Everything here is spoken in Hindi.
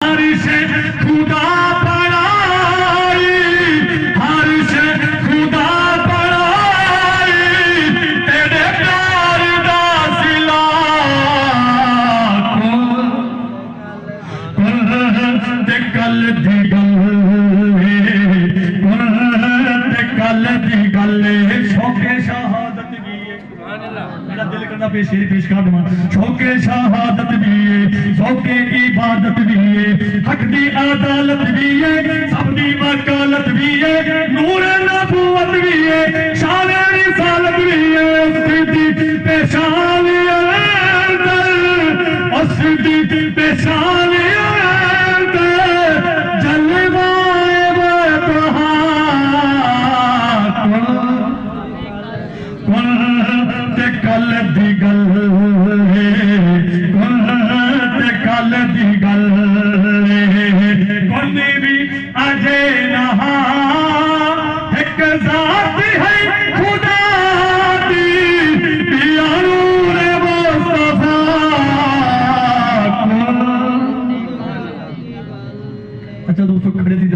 खुदा पढ़ाई हर से खुदा पढ़ाई तेरे प्यार दा सिला ते कल दी गल शौके शहादत भी मेरा दिल करना पेश कर दूंगा शौके शहादत भी शौके इबादत भी हक दी अदालत भी है सबकी वकालत भी है नूर नबूवत भी है शान रिसालत भी है उसकी पेशान उसकी पेशान जलवाए कल दी गल कल दी गल कोई भी अजे नहा एक जात है खुदा दी पिया नूर मुस्तफा अच्छा दोस्तों खड़े